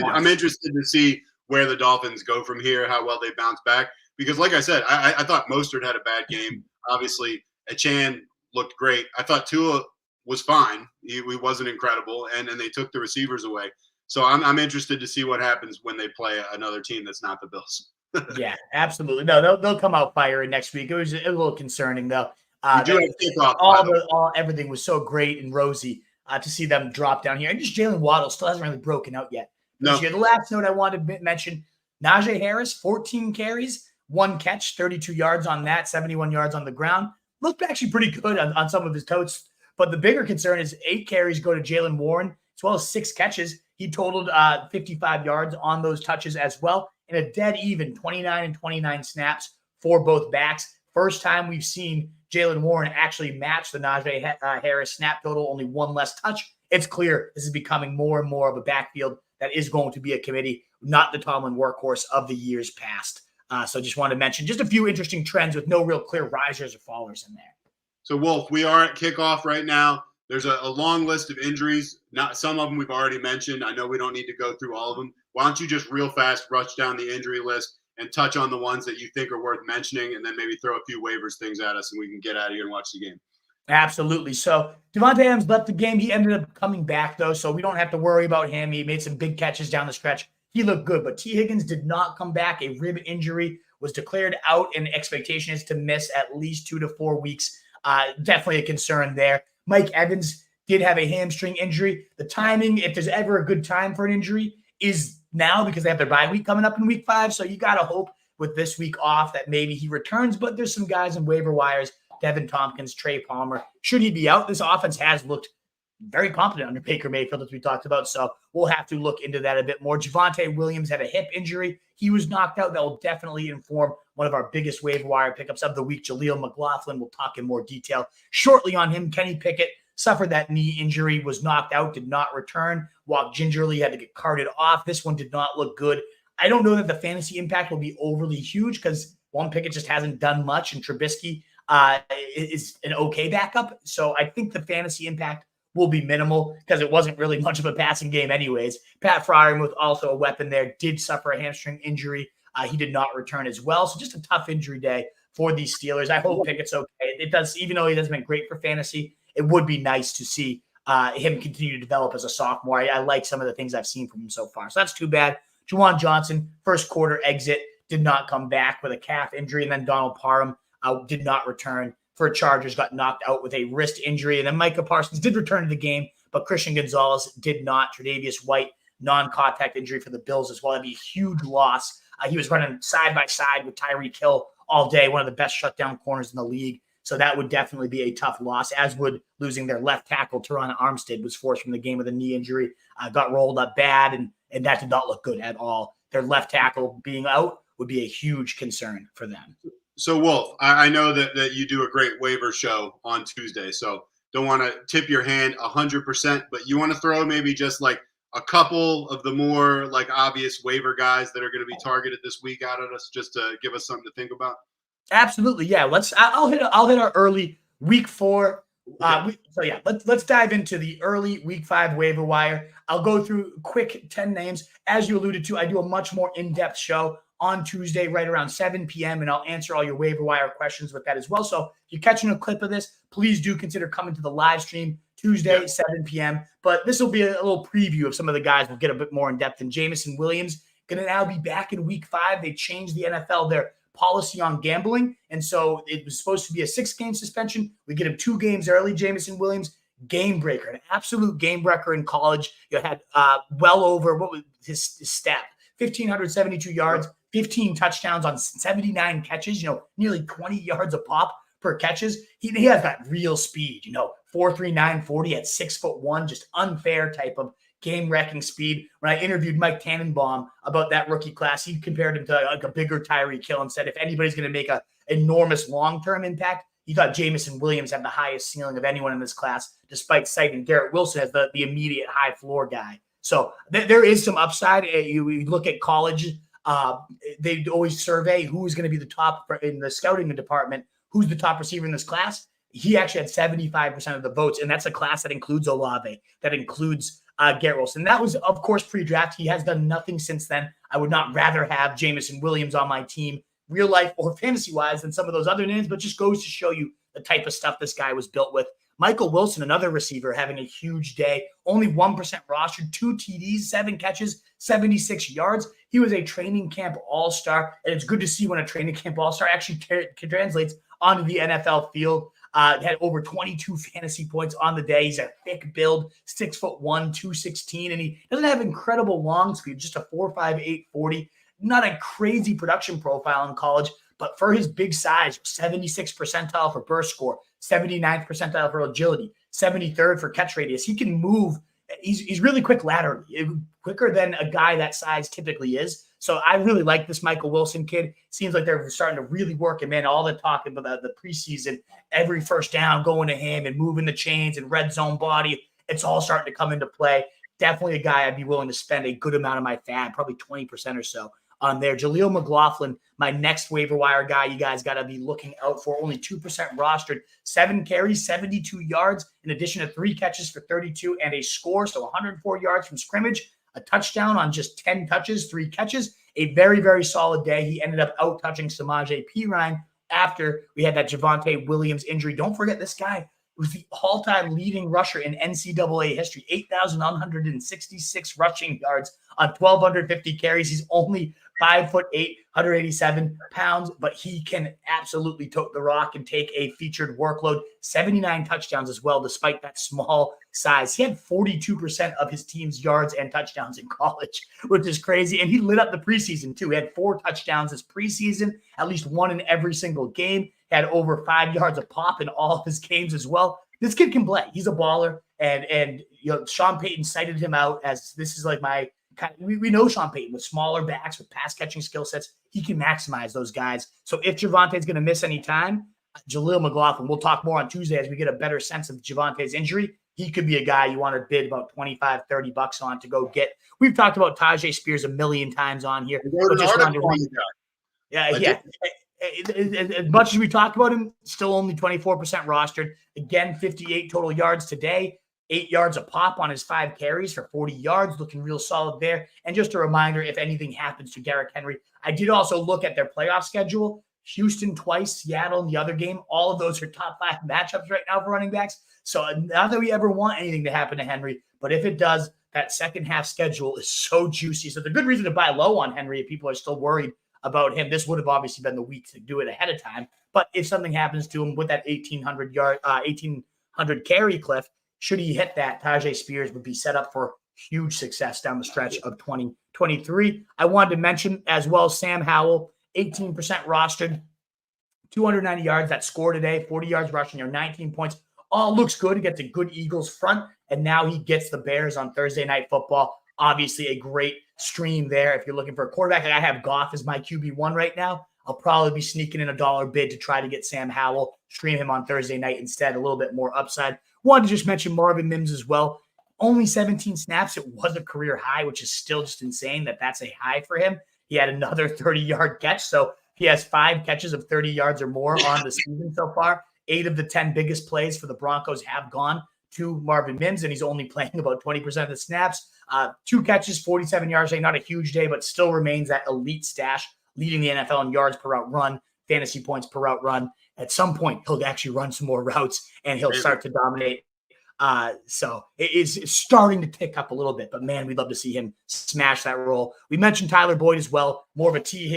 I'm interested to see where the Dolphins go from here, how well they bounce back. Because like I said, I thought Mostert had a bad game. Obviously, Achane looked great. I thought Tua was fine. He wasn't incredible. And they took the receivers away. So I'm interested to see what happens when they play another team that's not the Bills. Yeah, absolutely. No, they'll come out firing next week. It was a little concerning, though. Everything was so great and rosy. To see them drop down here. And just Jalen Waddle still hasn't really broken out yet. No. The last note I wanted to mention, Najee Harris, 14 carries, 1 catch, 32 yards on that, 71 yards on the ground. Looked actually pretty good on some of his totes. But the bigger concern is 8 carries go to Jalen Warren, as well as 6 catches. He totaled 55 yards on those touches as well. And a dead even 29 and 29 snaps for both backs. First time we've seen Jalen Warren actually match the Najee Harris snap total, only 1 less touch. It's clear this is becoming more and more of a backfield that is going to be a committee, not the Tomlin workhorse of the years past. So just wanted to mention just a few interesting trends with no real clear risers or fallers in there. So, Wolf, we are at kickoff right now. There's a long list of injuries. Not some of them we've already mentioned. I know we don't need to go through all of them. Why don't you just real fast rush down the injury list and touch on the ones that you think are worth mentioning, and then maybe throw a few waivers things at us and we can get out of here and watch the game. Absolutely. So Devontae Adams left the game. He ended up coming back, though, so we don't have to worry about him. He made some big catches down the stretch. He looked good, but T. Higgins did not come back. A rib injury was declared out, and expectation is to miss at least 2 to 4 weeks. Definitely a concern there. Mike Evans did have a hamstring injury. The timing, if there's ever a good time for an injury, is now, because they have their bye week coming up in week 5. So you got to hope with this week off that maybe he returns, but there's some guys in waiver wires Devin Tompkins, Trey Palmer. Should he be out? This offense has looked very competent under Baker Mayfield, as we talked about. So we'll have to look into that a bit more. Javonte Williams had a hip injury. He was knocked out. That will definitely inform one of our biggest waiver wire pickups of the week, Jaleel McLaughlin. We'll talk in more detail shortly on him. Kenny Pickett suffered that knee injury, was knocked out, did not return, walked gingerly, had to get carted off. This one did not look good. I don't know that the fantasy impact will be overly huge because one, Pickett just hasn't done much, and Trubisky is an okay backup. So I think the fantasy impact will be minimal because it wasn't really much of a passing game anyways. Pat Freiermuth, also a weapon there, did suffer a hamstring injury. He did not return as well. So just a tough injury day for these Steelers. I hope Pickett's okay. It does, even though he hasn't been great for fantasy, it would be nice to see him continue to develop as a sophomore. I like some of the things I've seen from him so far. So that's too bad. Juwan Johnson, first quarter exit, did not come back with a calf injury. And then Donald Parham did not return for Chargers, got knocked out with a wrist injury. And then Micah Parsons did return to the game, but Christian Gonzalez did not. Tre'Davious White, non-contact injury for the Bills as well. That'd be a huge loss. He was running side by side with Tyreek Hill all day, one of the best shutdown corners in the league. So that would definitely be a tough loss, as would losing their left tackle. Teron Armstead was forced from the game with a knee injury, got rolled up bad, and that did not look good at all. Their left tackle being out would be a huge concern for them. So, Wolf, I know that you do a great waiver show on Tuesday, so don't want to tip your hand 100%, but you want to throw maybe just like a couple of the more like obvious waiver guys that are going to be targeted this week out at us, just to give us something to think about. Absolutely, yeah. I'll hit our early week 4. Let's dive into the early week 5 waiver wire. I'll go through quick 10 names. As you alluded to, I do a much more in-depth show on Tuesday, right around 7 p.m., and I'll answer all your waiver wire questions with that as well. So if you're catching a clip of this, please do consider coming to the live stream Tuesday, 7 p.m. But this will be a little preview of some of the guys. We'll get a bit more in depth. And Jameson Williams going to now be back in week 5. They changed the NFL, their policy on gambling. And so it was supposed to be a 6-game suspension. We get him 2 games early. Jameson Williams, game breaker, an absolute game breaker in college. You had well over, what was his stat? 1,572 yards, 15 touchdowns on 79 catches, nearly 20 yards a pop per catches. He has got real speed, 4.39 40 at 6'1", just unfair type of game-wrecking speed. When I interviewed Mike Tannenbaum about that rookie class, he compared him to like a bigger Tyreek Hill and said if anybody's going to make an enormous long-term impact, he thought Jameson Williams had the highest ceiling of anyone in this class, despite citing Garrett Wilson as the immediate high floor guy. So there is some upside. You look at college, they always survey who's going to be the top in the scouting department, who's the top receiver in this class. He actually had 75% of the votes, and that's a class that includes Olave, that includes Garrett Wilson. That was, of course, pre-draft. He has done nothing since then. I would not rather have Jameson Williams on my team, real life or fantasy-wise, than some of those other names, but just goes to show you the type of stuff this guy was built with. Michael Wilson, another receiver, having a huge day. Only 1% rostered, 2 TDs, 7 catches, 76 yards. He was a training camp all-star, and it's good to see when a training camp all-star actually translates onto the NFL field. Had over 22 fantasy points on the day. He's a thick build, 6'1", 216, and he doesn't have incredible long speed, just a 4.58 40. Not a crazy production profile in college, but for his big size, 76th percentile for burst score, 79th percentile for agility, 73rd for catch radius. He can move. He's really quick laterally, quicker than a guy that size typically is. So I really like this Michael Wilson kid. Seems like they're starting to really work him in. All the talk about the preseason, every first down going to him and moving the chains and red zone body, it's all starting to come into play. Definitely a guy I'd be willing to spend a good amount of my fab, probably 20% or so on there. Jaleel McLaughlin, my next waiver wire guy, you guys got to be looking out for. Only 2% rostered, 7 carries, 72 yards, in addition to 3 catches for 32 and a score. So 104 yards from scrimmage, a touchdown on just 10 touches, 3 catches. A very, very solid day. He ended up out-touching Samaje Perine after we had that Javonte Williams injury. Don't forget, this guy was the all-time leading rusher in NCAA history, 8,166 rushing yards on 1,250 carries. He's only 5'8", 187 pounds, but he can absolutely tote the rock and take a featured workload. 79 touchdowns as well, despite that small size. He had 42% of his team's yards and touchdowns in college, which is crazy. And he lit up the preseason too. He had 4 touchdowns this preseason, at least one in every single game. Had over 5 yards of pop in all of his games as well. This kid can play. He's a baller. And Sean Payton cited him out as this is like my kind of, we know Sean Payton with smaller backs, with pass catching skill sets. He can maximize those guys. So if Javonte's going to miss any time, Jaleel McLaughlin, we'll talk more on Tuesday as we get a better sense of Javonte's injury. He could be a guy you want to bid about $25-$30 on to go get. We've talked about Tajay Spears a million times on here. Yeah. As much as we talked about him, still only 24% rostered. Again, 58 total yards today, 8 yards a pop on his 5 carries for 40 yards, looking real solid there. And just a reminder, if anything happens to Derrick Henry, I did also look at their playoff schedule. Houston twice, Seattle in the other game. All of those are top 5 matchups right now for running backs. So not that we ever want anything to happen to Henry, but if it does, that second half schedule is so juicy. So the good reason to buy low on Henry if people are still worried about him. This would have obviously been the week to do it ahead of time. But if something happens to him with that 1,800 carry cliff, should he hit that, Tajay Spears would be set up for huge success down the stretch of 2023. I wanted to mention as well Sam Howell, 18% rostered, 290 yards that score today, 40 yards rushing, 19 points. All looks good. He gets a good Eagles front, and now he gets the Bears on Thursday Night Football. Obviously, a great stream there. If you're looking for a quarterback, like I have Goff as my QB1 right now. I'll probably be sneaking in a dollar bid to try to get Sam Howell, stream him on Thursday night instead, a little bit more upside. Wanted to just mention Marvin Mims as well. Only 17 snaps. It was a career high, which is still just insane that that's a high for him. He had another 30-yard catch, so he has 5 catches of 30 yards or more on the season so far. 8 of the 10 biggest plays for the Broncos have gone to Marvin Mims, and he's only playing about 20% of the snaps. 2 catches, 47 yards, not a huge day, but still remains that elite stash, leading the NFL in yards per route run, fantasy points per route run. At some point, he'll actually run some more routes, and he'll start to dominate. So it is starting to tick up a little bit, but man, we'd love to see him smash that role. We mentioned Tyler Boyd as well, more of a T.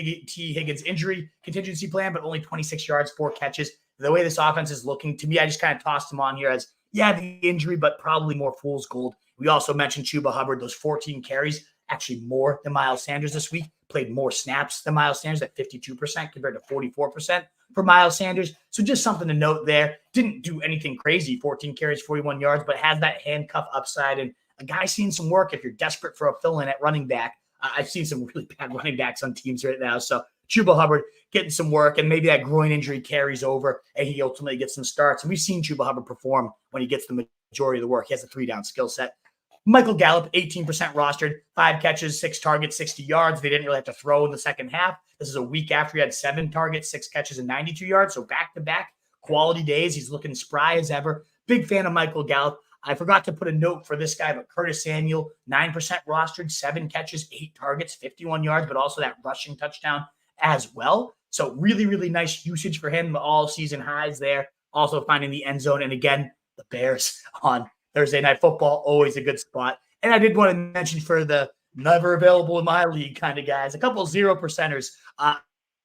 Higgins injury contingency plan, but only 26 yards, 4 catches. The way this offense is looking, to me, I just kind of tossed him on here as, yeah, the injury, but probably more fool's gold. We also mentioned Chuba Hubbard, those 14 carries, actually more than Miles Sanders this week, played more snaps than Miles Sanders at 52% compared to 44% for Miles Sanders. So just something to note there. Didn't do anything crazy, 14 carries, 41 yards, but has that handcuff upside. And a guy seeing some work if you're desperate for a fill-in at running back. I've seen some really bad running backs on teams right now. So Chuba Hubbard getting some work, and maybe that groin injury carries over and he ultimately gets some starts. And we've seen Chuba Hubbard perform when he gets the majority of the work. He has a 3-down skill set. Michael Gallup, 18% rostered, 5 catches, 6 targets, 60 yards. They didn't really have to throw in the second half. This is a week after he had 7 targets, 6 catches, and 92 yards. So back-to-back quality days. He's looking spry as ever. Big fan of Michael Gallup. I forgot to put a note for this guy, but Curtis Samuel, 9% rostered, 7 catches, 8 targets, 51 yards, but also that rushing touchdown as well. So really, really nice usage for him. All season highs there. Also finding the end zone. And again, the Bears on Thursday Night Football, always a good spot. And I did want to mention for the never available in my league kind of guys, a couple 0%ers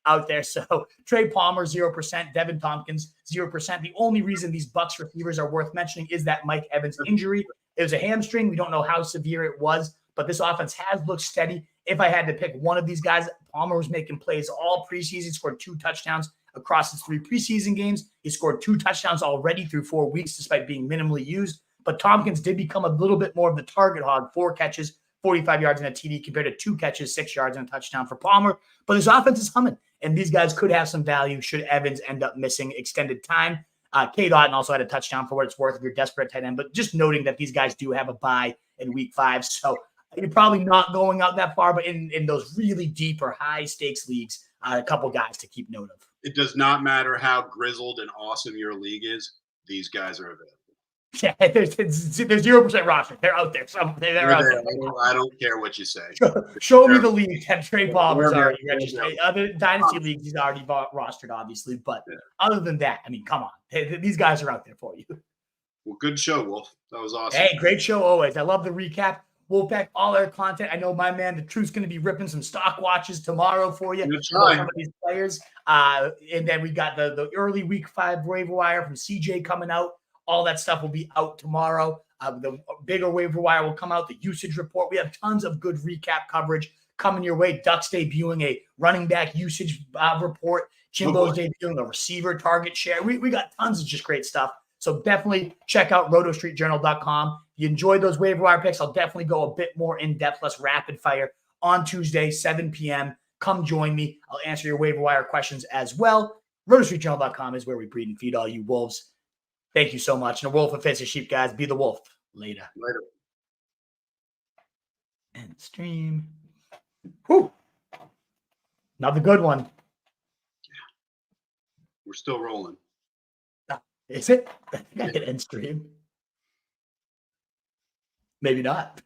out there. So Trey Palmer, 0%, Devin Tompkins, 0%. The only reason these Bucs receivers are worth mentioning is that Mike Evans injury. It was a hamstring. We don't know how severe it was, but this offense has looked steady. If I had to pick one of these guys, Palmer was making plays all preseason, scored 2 touchdowns across his 3 preseason games. He scored 2 touchdowns already through 4 weeks, despite being minimally used. But Tompkins did become a little bit more of the target hog, 4 catches, 45 yards and a TD compared to 2 catches, 6 yards and a touchdown for Palmer. But his offense is humming, and these guys could have some value should Evans end up missing extended time. K. Dotton also had a touchdown for what it's worth if you're desperate at tight end, but just noting that these guys do have a bye in week 5. So you're probably not going out that far, but in those really deep or high stakes leagues, a couple guys to keep note of. It does not matter how grizzled and awesome your league is. These guys are available. Yeah, there's 0% roster. They're out there. They're out there. I don't care what you say. Show me the league. Trey Palmer's already registered. Other dynasty leagues, he's already rostered, obviously. But other than that, I mean, come on. These guys are out there for you. Well, good show, Wolf. That was awesome. Hey, great show always. I love the recap. Wolfpack, all our content. I know my man, the Truth's going to be ripping some stock watches tomorrow for you. That's About right. some of these players. And then we got the early week 5 waiver wire from CJ coming out. All that stuff will be out tomorrow. The bigger waiver wire will come out, the usage report. We have tons of good recap coverage coming your way. Ducks debuting a running back usage report. Jimbo's debuting a receiver target share. We got tons of just great stuff. So definitely check out rotostreetjournal.com. If you enjoyed those waiver wire picks, I'll definitely go a bit more in-depth, less rapid fire on Tuesday, 7 p.m. Come join me. I'll answer your waiver wire questions as well. rotostreetjournal.com is where we breed and feed all you wolves. Thank you so much. And a wolf fits a sheep, guys. Be the wolf. Later. And stream. Whew. Another good one. We're still rolling. Is it? I think I hit end stream. Maybe not.